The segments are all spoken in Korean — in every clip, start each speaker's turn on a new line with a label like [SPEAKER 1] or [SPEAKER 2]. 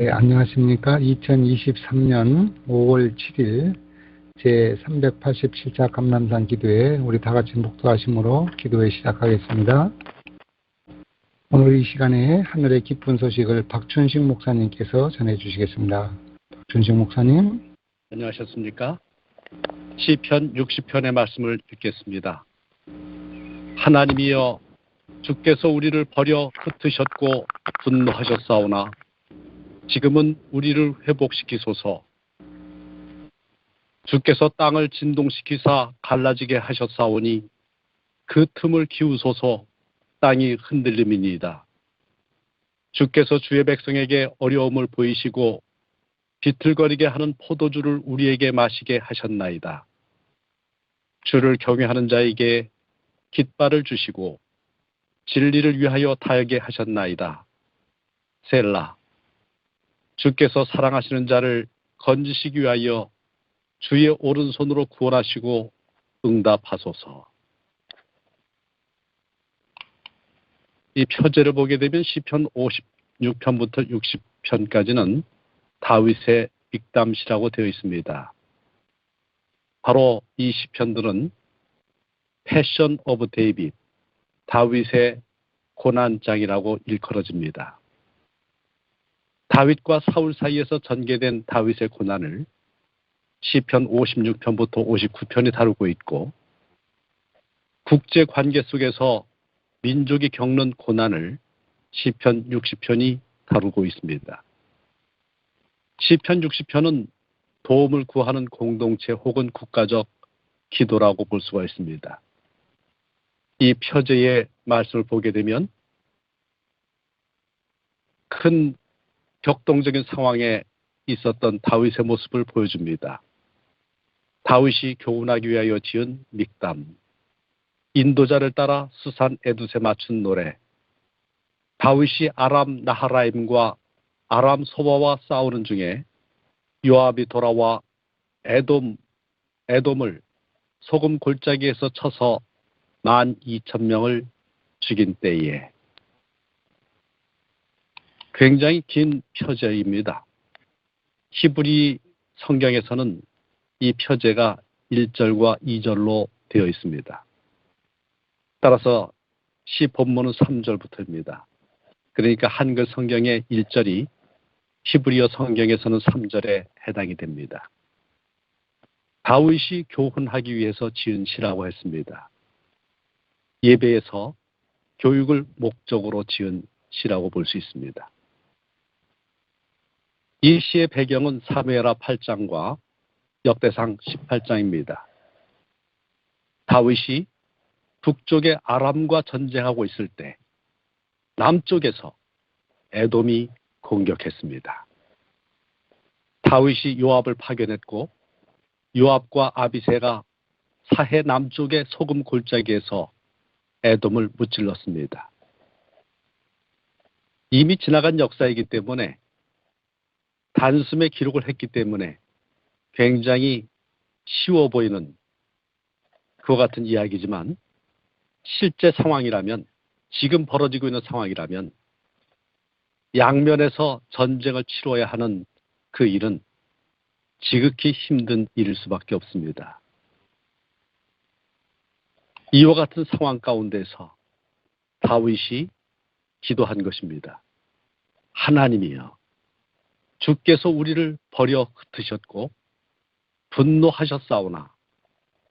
[SPEAKER 1] 네, 안녕하십니까. 2023년 5월 7일 제387차 감람산 기도회 우리 다같이 목도하심으로 기도회 시작하겠습니다. 오늘 이 시간에 하늘의 기쁜 소식을 박춘식 목사님께서 전해주시겠습니다. 박춘식 목사님.
[SPEAKER 2] 안녕하셨습니까? 시편 60편의 말씀을 읽겠습니다. 하나님이여, 주께서 우리를 버려 흩으셨고 분노하셨사오나 지금은 우리를 회복시키소서. 주께서 땅을 진동시키사 갈라지게 하셨사오니 그 틈을 기우소서. 땅이 흔들림이니이다. 주께서 주의 백성에게 어려움을 보이시고 비틀거리게 하는 포도주를 우리에게 마시게 하셨나이다. 주를 경외하는 자에게 깃발을 주시고 진리를 위하여 달게 하셨나이다. 셀라. 주께서 사랑하시는 자를 건지시기 위하여 주의 오른손으로 구원하시고 응답하소서. 이 표제를 보게 되면 시편 56편부터 60편까지는 다윗의 믹담시라고 되어 있습니다. 바로 이 시편들은 패션 오브 데이빗, 다윗의 고난장이라고 일컬어집니다. 다윗과 사울 사이에서 전개된 다윗의 고난을 시편 56편부터 59편이 다루고 있고, 국제 관계 속에서 민족이 겪는 고난을 시편 60편이 다루고 있습니다. 시편 60편은 도움을 구하는 공동체 혹은 국가적 기도라고 볼 수가 있습니다. 이 표제의 말씀을 보게 되면 큰 격동적인 상황에 있었던 다윗의 모습을 보여줍니다. 다윗이 교훈하기 위하여 지은 믹담, 인도자를 따라 스산 에두세 맞춘 노래, 다윗이 아람 나하라임과 아람 소바와 싸우는 중에 요압이 돌아와 에돔을 소금 골짜기에서 쳐서 12,000명을 죽인 때에. 굉장히 긴 표제입니다. 히브리 성경에서는 이 표제가 1절과 2절로 되어 있습니다. 따라서 시 본문은 3절부터입니다. 그러니까 한글 성경의 1절이 히브리어 성경에서는 3절에 해당이 됩니다. 다윗이 교훈하기 위해서 지은 시라고 했습니다. 예배에서 교육을 목적으로 지은 시라고 볼 수 있습니다. 이 시의 배경은 사무엘하 8장과 역대상 18장입니다. 다윗이 북쪽의 아람과 전쟁하고 있을 때 남쪽에서 에돔이 공격했습니다. 다윗이 요압을 파견했고 요압과 아비새가 사해 남쪽의 소금 골짜기에서 에돔을 무찔렀습니다. 이미 지나간 역사이기 때문에 단숨에 기록을 했기 때문에 굉장히 쉬워 보이는 그와 같은 이야기지만 실제 상황이라면, 지금 벌어지고 있는 상황이라면 양면에서 전쟁을 치러야 하는 그 일은 지극히 힘든 일일 수밖에 없습니다. 이와 같은 상황 가운데서 다윗이 기도한 것입니다. 하나님이여, 주께서 우리를 버려 흩으셨고 분노하셨사오나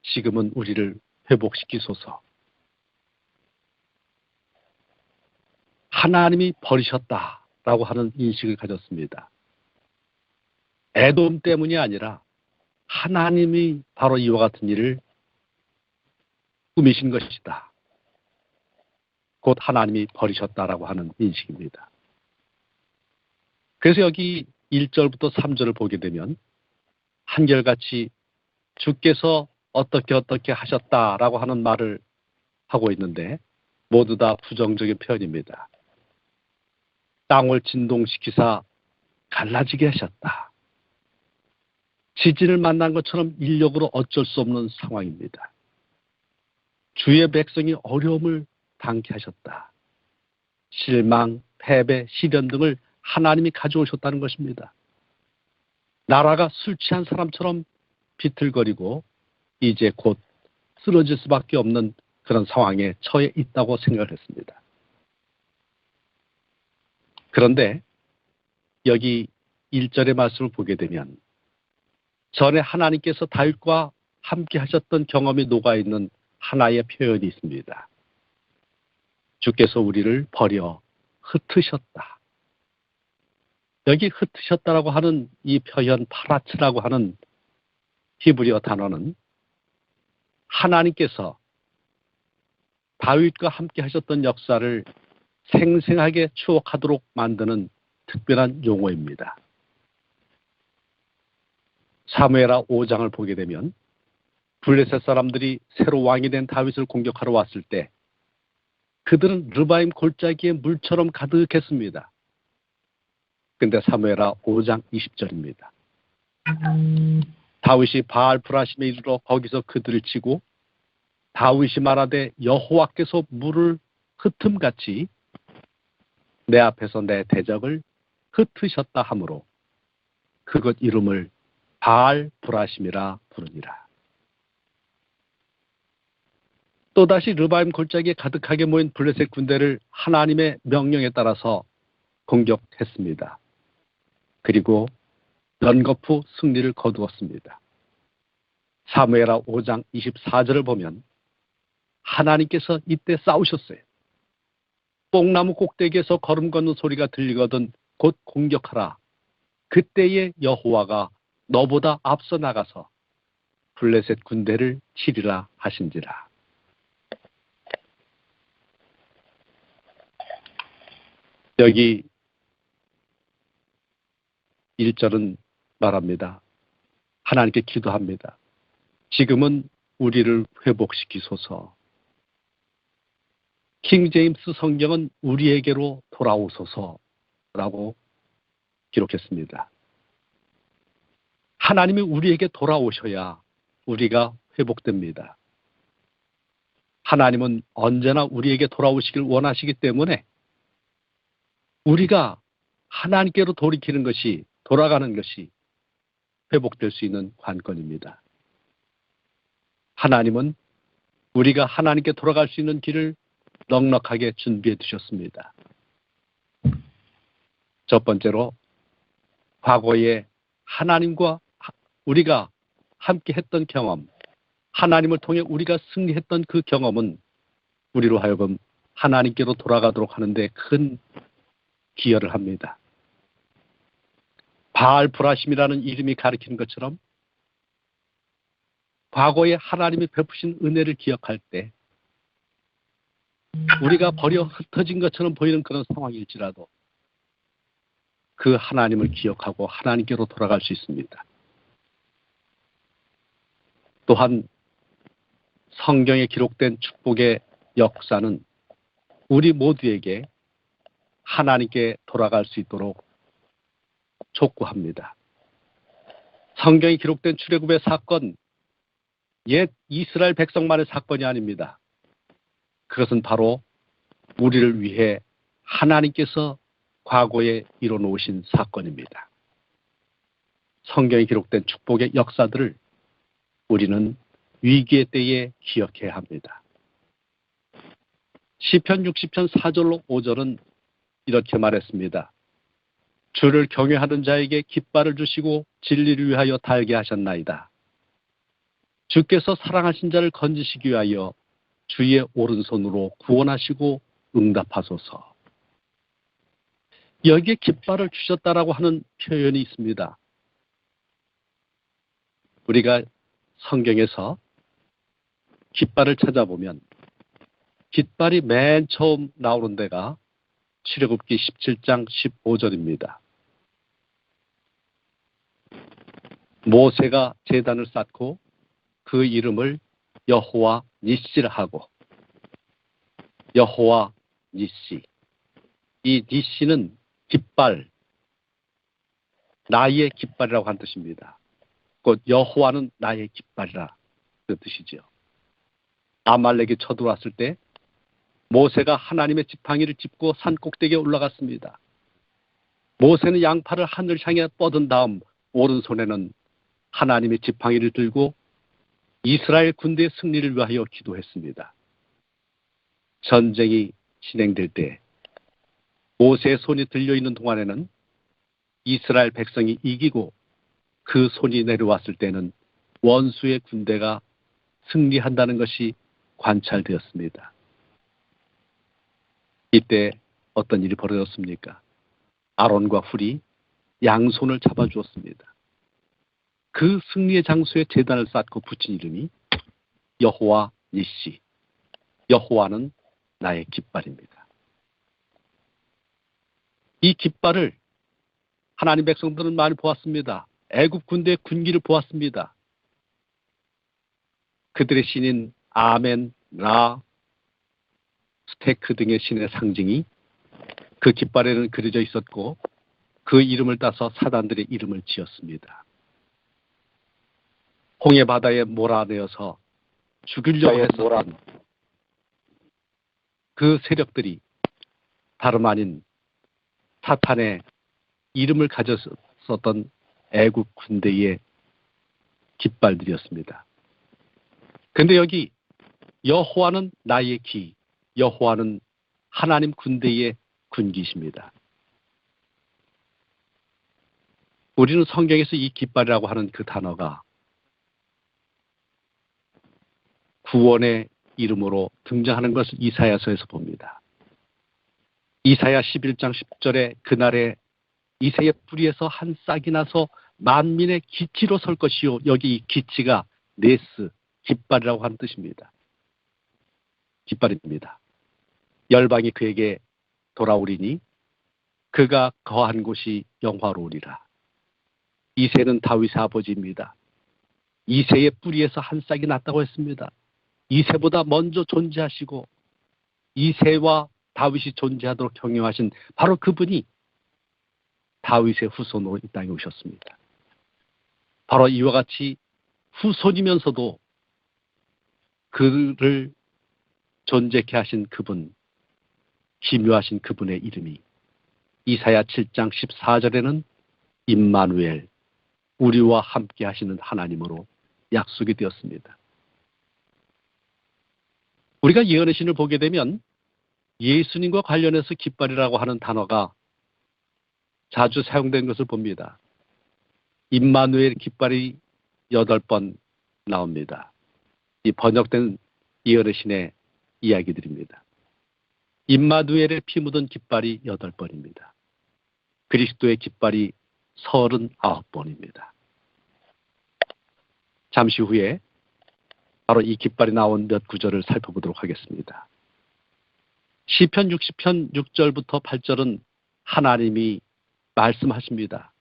[SPEAKER 2] 지금은 우리를 회복시키소서. 하나님이 버리셨다라고 하는 인식을 가졌습니다. 에돔 때문이 아니라 하나님이 바로 이와 같은 일을 꾸미신 것이다. 곧 하나님이 버리셨다라고 하는 인식입니다. 그래서 여기 1절부터 3절을 보게 되면 한결같이 주께서 어떻게 하셨다라고 하는 말을 하고 있는데 모두 다 부정적인 표현입니다. 땅을 진동시키사 갈라지게 하셨다. 지진을 만난 것처럼 인력으로 어쩔 수 없는 상황입니다. 주의 백성이 어려움을 당케 하셨다. 실망, 패배, 시련 등을 하나님이 가져오셨다는 것입니다. 나라가 술 취한 사람처럼 비틀거리고 이제 곧 쓰러질 수밖에 없는 그런 상황에 처해 있다고 생각을 했습니다. 그런데 여기 1절의 말씀을 보게 되면 전에 하나님께서 다윗과 함께 하셨던 경험이 녹아있는 하나의 표현이 있습니다. 주께서 우리를 버려 흩으셨다. 여기 흩으셨다라고 하는 이 표현 파라츠라고 하는 히브리어 단어는 하나님께서 다윗과 함께 하셨던 역사를 생생하게 추억하도록 만드는 특별한 용어입니다. 사무엘하 5장을 보게 되면 블레셋 사람들이 새로 왕이 된 다윗을 공격하러 왔을 때 그들은 르바임 골짜기에 물처럼 가득했습니다. 근데 사무엘하 5장 20절입니다. 다윗이 바알 브라심에 이르러 거기서 그들을 치고 다윗이 말하되 여호와께서 물을 흩음같이 내 앞에서 내 대적을 흩으셨다 하므로 그것 이름을 바알 브라심이라 부르니라. 또다시 르바임 골짜기에 가득하게 모인 블레셋 군대를 하나님의 명령에 따라서 공격했습니다. 그리고 연거푸 승리를 거두었습니다. 사무엘하 5장 24절을 보면 하나님께서 이때 싸우셨어요. 뽕나무 꼭대기에서 걸음 걷는 소리가 들리거든 곧 공격하라. 그때에 여호와가 너보다 앞서 나가서 블레셋 군대를 치리라 하신지라. 여기 1절은 말합니다. 하나님께 기도합니다. 지금은 우리를 회복시키소서. 킹제임스 성경은 우리에게로 돌아오소서라고 기록했습니다. 하나님이 우리에게 돌아오셔야 우리가 회복됩니다. 하나님은 언제나 우리에게 돌아오시길 원하시기 때문에 우리가 하나님께로 돌이키는 것이, 돌아가는 것이 회복될 수 있는 관건입니다. 하나님은 우리가 하나님께 돌아갈 수 있는 길을 넉넉하게 준비해 두셨습니다. 첫 번째로 과거에 하나님과 우리가 함께 했던 경험, 하나님을 통해 우리가 승리했던 그 경험은 우리로 하여금 하나님께로 돌아가도록 하는데 큰 기여를 합니다. 바알 브라심이라는 이름이 가리키는 것처럼 과거에 하나님이 베푸신 은혜를 기억할 때 우리가 버려 흩어진 것처럼 보이는 그런 상황일지라도 그 하나님을 기억하고 하나님께로 돌아갈 수 있습니다. 또한 성경에 기록된 축복의 역사는 우리 모두에게 하나님께 돌아갈 수 있도록 촉구합니다. 성경에 기록된 출애굽의 사건, 옛 이스라엘 백성만의 사건이 아닙니다. 그것은 바로 우리를 위해 하나님께서 과거에 이뤄놓으신 사건입니다. 성경에 기록된 축복의 역사들을 우리는 위기의 때에 기억해야 합니다. 시편 60편 4절로 5절은 이렇게 말했습니다. 주를 경외하는 자에게 깃발을 주시고 진리를 위하여 달게 하셨나이다. 주께서 사랑하신 자를 건지시기 위하여 주의 오른손으로 구원하시고 응답하소서. 여기에 깃발을 주셨다라고 하는 표현이 있습니다. 우리가 성경에서 깃발을 찾아보면 깃발이 맨 처음 나오는 데가 출애굽기 17장 15절입니다. 모세가 제단을 쌓고 그 이름을 여호와 니시라 하고, 여호와 니시, 이 니시는 깃발, 나의 깃발이라고 한 뜻입니다. 곧 여호와는 나의 깃발이라 그 뜻이죠. 아말렉이 쳐들어왔을 때 모세가 하나님의 지팡이를 짚고 산 꼭대기에 올라갔습니다. 모세는 양팔을 하늘 향해 뻗은 다음 오른손에는 하나님의 지팡이를 들고 이스라엘 군대의 승리를 위하여 기도했습니다. 전쟁이 진행될 때 모세의 손이 들려있는 동안에는 이스라엘 백성이 이기고 그 손이 내려왔을 때는 원수의 군대가 승리한다는 것이 관찰되었습니다. 이때 어떤 일이 벌어졌습니까? 아론과 훌이 양손을 잡아주었습니다. 그 승리의 장소에 제단을 쌓고 붙인 이름이 여호와 니시, 여호와는 나의 깃발입니다. 이 깃발을 하나님 백성들은 많이 보았습니다. 애굽 군대의 군기를 보았습니다. 그들의 신인 아멘, 라, 스테크 등의 신의 상징이 그 깃발에는 그려져 있었고 그 이름을 따서 사단들의 이름을 지었습니다. 홍해 바다에 몰아내어서 죽이려고 했었던 그 세력들이 다름 아닌 사탄의 이름을 가졌었던 애국 군대의 깃발들이었습니다. 그런데 여기 여호와는 나의 기, 여호와는 하나님 군대의 군기십니다. 우리는 성경에서 이 깃발이라고 하는 그 단어가 구원의 이름으로 등장하는 것을 이사야서에서 봅니다. 이사야 11장 10절에 그날에 이새의 뿌리에서 한 싹이 나서 만민의 기치로 설 것이요. 여기 이 기치가 네스, 깃발이라고 하는 뜻입니다. 깃발입니다. 열방이 그에게 돌아오리니 그가 거한 곳이 영화로우리라. 이새는 다윗의 아버지입니다. 이새의 뿌리에서 한 싹이 났다고 했습니다. 이새보다 먼저 존재하시고 이새와 다윗이 존재하도록 경영하신 바로 그분이 다윗의 후손으로 이 땅에 오셨습니다. 바로 이와 같이 후손이면서도 그를 존재케 하신 그분, 기묘하신 그분의 이름이 이사야 7장 14절에는 임마누엘, 우리와 함께 하시는 하나님으로 약속이 되었습니다. 우리가 예언의 신을 보게 되면 예수님과 관련해서 깃발이라고 하는 단어가 자주 사용된 것을 봅니다. 임마누엘 깃발이 8번 나옵니다. 이 번역된 예언의 신의 이야기들입니다. 임마누엘의 피 묻은 깃발이 8번입니다. 그리스도의 깃발이 39번입니다. 잠시 후에 바로 이 깃발이 나온 몇 구절을 살펴보도록 하겠습니다. 시편 60편 6절부터 8절은 하나님이 말씀하십니다.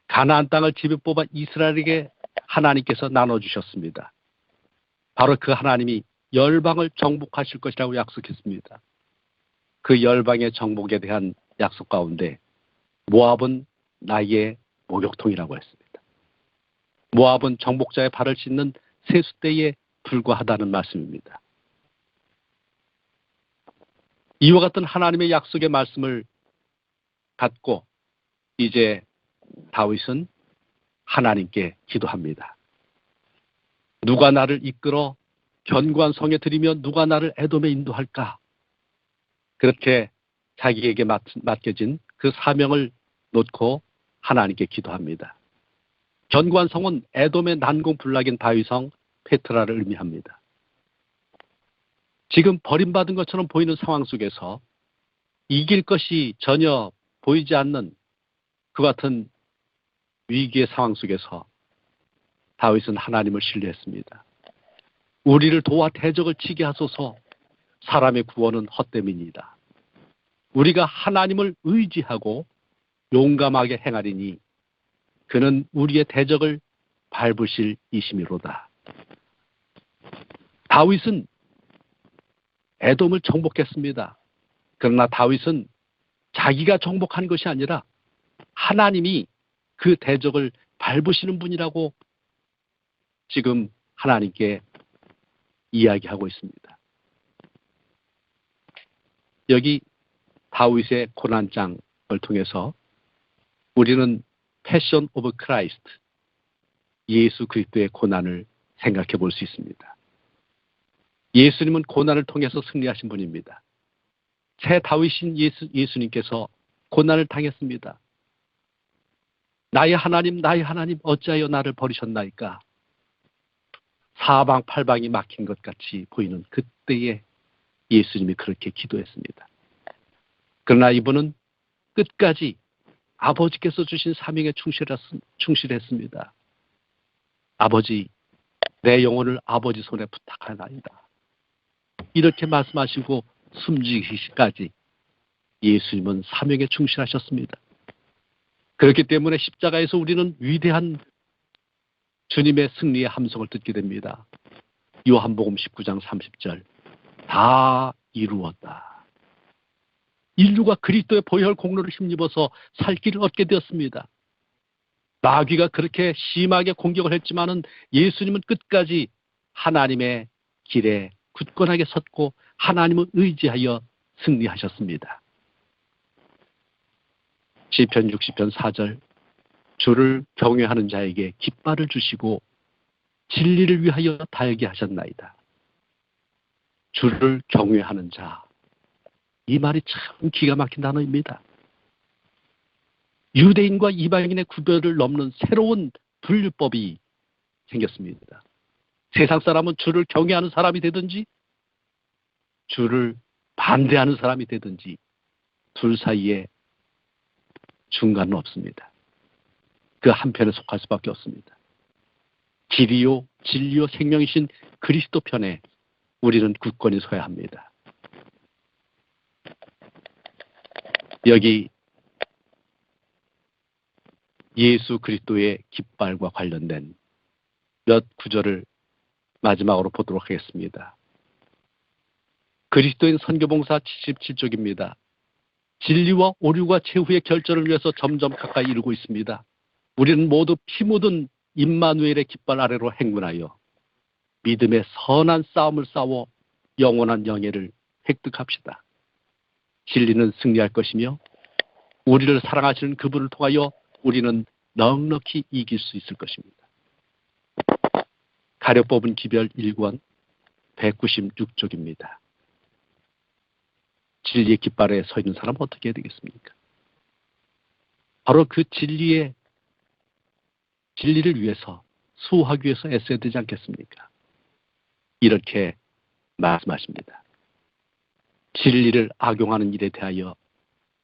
[SPEAKER 2] 가나안 땅을 집에 뽑아 이스라엘에게 하나님께서 나눠주셨습니다. 바로 그 하나님이 열방을 정복하실 것이라고 약속했습니다. 그 열방의 정복에 대한 약속 가운데 모압은 나의 목욕통이라고 했습니다. 모압은 정복자의 발을 씻는 세숫대에 불과하다는 말씀입니다. 이와 같은 하나님의 약속의 말씀을 갖고 이제 다윗은 하나님께 기도합니다. 누가 나를 이끌어 견고한 성에 들이며 누가 나를 에돔에 인도할까? 그렇게 자기에게 맡겨진 그 사명을 놓고 하나님께 기도합니다. 견고한 성은 에돔의 난공불락인 바위성 페트라를 의미합니다. 지금 버림받은 것처럼 보이는 상황 속에서 이길 것이 전혀 보이지 않는 그 같은 위기의 상황 속에서 다윗은 하나님을 신뢰했습니다. 우리를 도와 대적을 치게 하소서. 사람의 구원은 헛됨이니이다. 우리가 하나님을 의지하고 용감하게 행하리니 그는 우리의 대적을 밟으실 이심이로다. 다윗은 에돔을 정복했습니다. 그러나 다윗은 자기가 정복한 것이 아니라 하나님이 그 대적을 밟으시는 분이라고 지금 하나님께 이야기하고 있습니다. 여기 다윗의 고난장 통해서 우리는 패션 오브 크라이스트, 예수 그리스도의 고난을 생각해 볼 수 있습니다. 예수님은 고난을 통해서 승리하신 분입니다. 새 다윗인 예수님께서 고난을 당했습니다. 나의 하나님 어찌하여 나를 버리셨나이까? 사방팔방이 막힌 것 같이 보이는 그때에 예수님이 그렇게 기도했습니다. 그러나 이분은 끝까지 아버지께서 주신 사명에 충실했습니다. 아버지, 내 영혼을 아버지 손에 부탁하나이다. 이렇게 말씀하시고 숨지기까지 예수님은 사명에 충실하셨습니다. 그렇기 때문에 십자가에서 우리는 위대한 주님의 승리의 함성을 듣게 됩니다. 요한복음 19장 30절, 다 이루었다. 인류가 그리스도의 보혈 공로를 힘입어서 살 길을 얻게 되었습니다. 마귀가 그렇게 심하게 공격을 했지만은 예수님은 끝까지 하나님의 길에 굳건하게 섰고 하나님을 의지하여 승리하셨습니다. 시편 60편 4절, 주를 경외하는 자에게 깃발을 주시고 진리를 위하여 달게 하셨나이다. 주를 경외하는 자, 이 말이 참 기가 막힌 단어입니다. 유대인과 이방인의 구별을 넘는 새로운 분류법이 생겼습니다. 세상 사람은 주를 경외하는 사람이 되든지 주를 반대하는 사람이 되든지 둘 사이에 중간은 없습니다. 그 한편에 속할 수밖에 없습니다. 길이요 진리요 생명이신 그리스도 편에 우리는 굳건히 서야 합니다. 여기 예수 그리스도의 깃발과 관련된 몇 구절을 마지막으로 보도록 하겠습니다. 그리스도인 선교봉사 77쪽입니다. 진리와 오류가 최후의 결전을 위해서 점점 가까이 이르고 있습니다. 우리는 모두 피 묻은 임마누엘의 깃발 아래로 행군하여 믿음의 선한 싸움을 싸워 영원한 영예를 획득합시다. 진리는 승리할 것이며 우리를 사랑하시는 그분을 통하여 우리는 넉넉히 이길 수 있을 것입니다. 가려 뽑은 기별 1권 196쪽입니다. 진리의 깃발에 서 있는 사람은 어떻게 해야 되겠습니까? 바로 그 진리를 위해서 수호하기 위해서 애써야 되지 않겠습니까? 이렇게 말씀하십니다. 진리를 악용하는 일에 대하여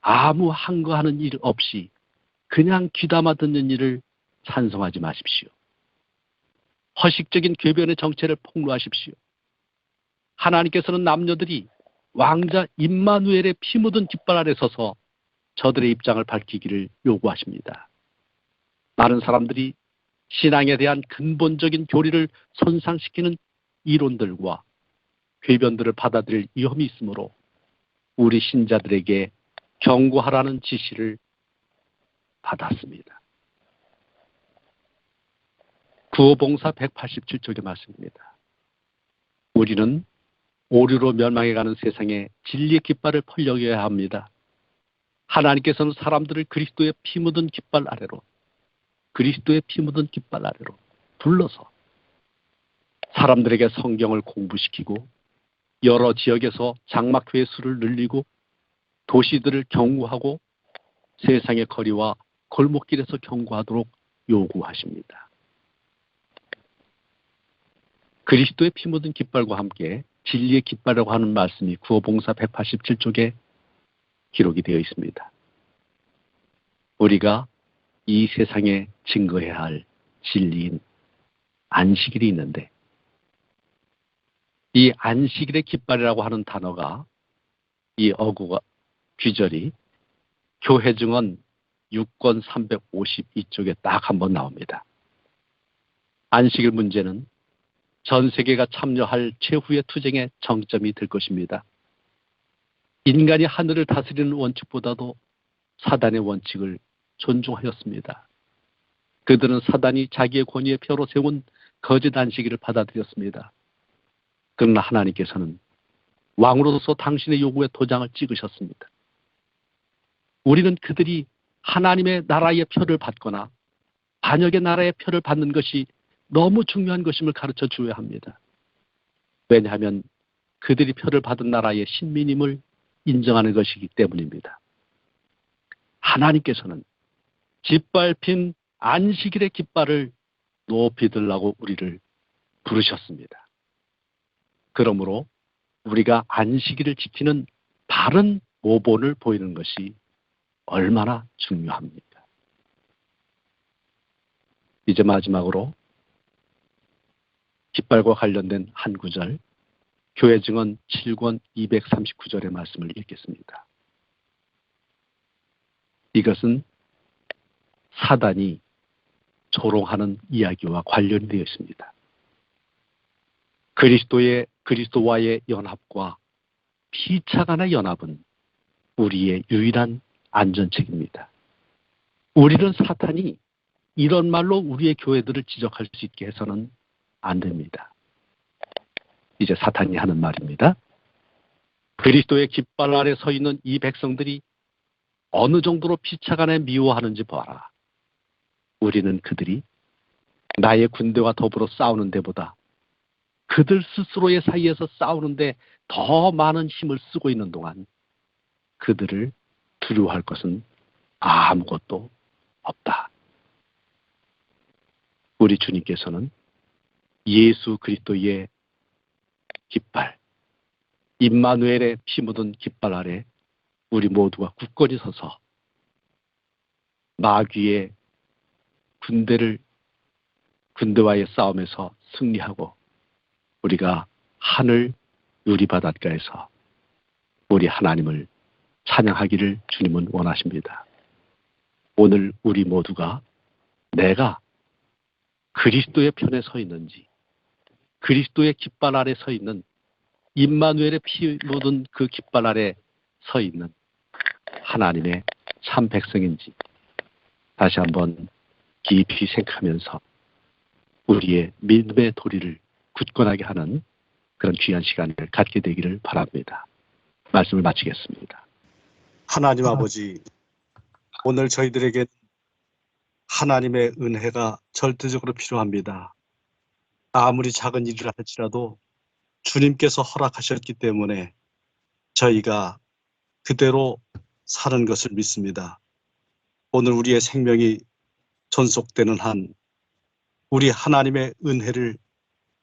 [SPEAKER 2] 아무 항거하는 일 없이 그냥 귀담아 듣는 일을 찬성하지 마십시오. 허식적인 궤변의 정체를 폭로하십시오. 하나님께서는 남녀들이 왕자 임마누엘의 피 묻은 깃발 아래 서서 저들의 입장을 밝히기를 요구하십니다. 많은 사람들이 신앙에 대한 근본적인 교리를 손상시키는 이론들과 궤변들을 받아들일 위험이 있으므로 우리 신자들에게 경고하라는 지시를 받았습니다. 구호봉사 187쪽의 말씀입니다. 우리는 오류로 멸망해가는 세상에 진리의 깃발을 펄려야 합니다. 하나님께서는 사람들을 그리스도의 피 묻은 깃발 아래로 불러서 사람들에게 성경을 공부시키고 여러 지역에서 장막회 수를 늘리고 도시들을 경고하고 세상의 거리와 골목길에서 경고하도록 요구하십니다. 그리스도의 피 묻은 깃발과 함께 진리의 깃발이라고 하는 말씀이 구호봉사 187쪽에 기록이 되어 있습니다. 우리가 이 세상에 증거해야 할 진리인 안식일이 있는데 이 안식일의 깃발이라고 하는 단어가 이 어구가 귀절이 교회 증언 6권 352쪽에 딱 한 번 나옵니다. 안식일 문제는 전 세계가 참여할 최후의 투쟁의 정점이 될 것입니다. 인간이 하늘을 다스리는 원칙보다도 사단의 원칙을 존중하였습니다. 그들은 사단이 자기의 권위의 표로 세운 거짓 안식일을 받아들였습니다. 그러나 하나님께서는 왕으로서 당신의 요구에 도장을 찍으셨습니다. 우리는 그들이 하나님의 나라의 표를 받거나 반역의 나라의 표를 받는 것이 너무 중요한 것임을 가르쳐 주어야 합니다. 왜냐하면 그들이 표를 받은 나라의 신민임을 인정하는 것이기 때문입니다. 하나님께서는 짓밟힌 안식일의 깃발을 높이 들라고 우리를 부르셨습니다. 그러므로 우리가 안식일을 지키는 바른 모본을 보이는 것이 얼마나 중요합니까? 이제 마지막으로 깃발과 관련된 한 구절, 교회 증언 7권 239절의 말씀을 읽겠습니다. 이것은 사단이 조롱하는 이야기와 관련이 되어 있습니다. 그리스도와의 연합과 피차 간의 연합은 우리의 유일한 안전책입니다. 우리는 사탄이 이런 말로 우리의 교회들을 지적할 수 있게 해서는 안 됩니다. 이제 사탄이 하는 말입니다. 그리스도의 깃발 아래 서 있는 이 백성들이 어느 정도로 피차간에 미워하는지 봐라. 우리는 그들이 나의 군대와 더불어 싸우는 데보다 그들 스스로의 사이에서 싸우는데 더 많은 힘을 쓰고 있는 동안 그들을 두려워할 것은 아무것도 없다. 우리 주님께서는 예수 그리스도의 깃발, 임마누엘의 피 묻은 깃발 아래 우리 모두가 굳건히 서서 마귀의 군대와의 싸움에서 승리하고 우리가 하늘 유리바닷가에서 우리 하나님을 찬양하기를 주님은 원하십니다. 오늘 우리 모두가 내가 그리스도의 편에 서 있는지, 그리스도의 깃발 아래 서 있는 임마누엘의 피 묻은 그 깃발 아래 서 있는 하나님의 참 백성인지 다시 한번 깊이 생각하면서 우리의 믿음의 도리를 굳건하게 하는 그런 귀한 시간을 갖게 되기를 바랍니다. 말씀을 마치겠습니다.
[SPEAKER 3] 하나님 아버지, 오늘 저희들에게 하나님의 은혜가 절대적으로 필요합니다. 아무리 작은 일이라 할지라도 주님께서 허락하셨기 때문에 저희가 그대로 사는 것을 믿습니다. 오늘 우리의 생명이 존속되는 한 우리 하나님의 은혜를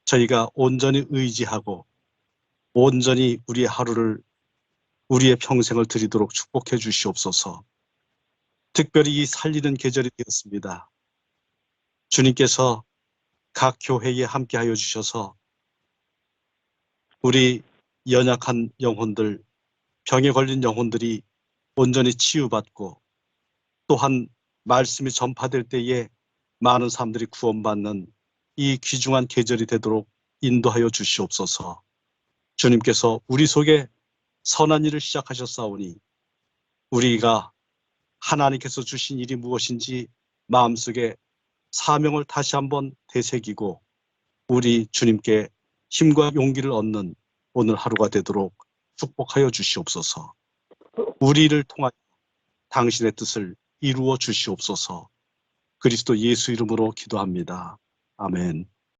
[SPEAKER 3] 저희가 온전히 의지하고 온전히 우리의 하루를, 우리의 평생을 드리도록 축복해 주시옵소서. 특별히 이 살리는 계절이 되었습니다. 주님께서 각 교회에 함께하여 주셔서 우리 연약한 영혼들, 병에 걸린 영혼들이 온전히 치유받고 또한 말씀이 전파될 때에 많은 사람들이 구원받는 이 귀중한 계절이 되도록 인도하여 주시옵소서. 주님께서 우리 속에 선한 일을 시작하셨사오니 우리가 하나님께서 주신 일이 무엇인지 마음속에 사명을 다시 한번 되새기고 우리 주님께 힘과 용기를 얻는 오늘 하루가 되도록 축복하여 주시옵소서. 우리를 통하여 당신의 뜻을 이루어 주시옵소서. 그리스도 예수 이름으로 기도합니다. 아멘.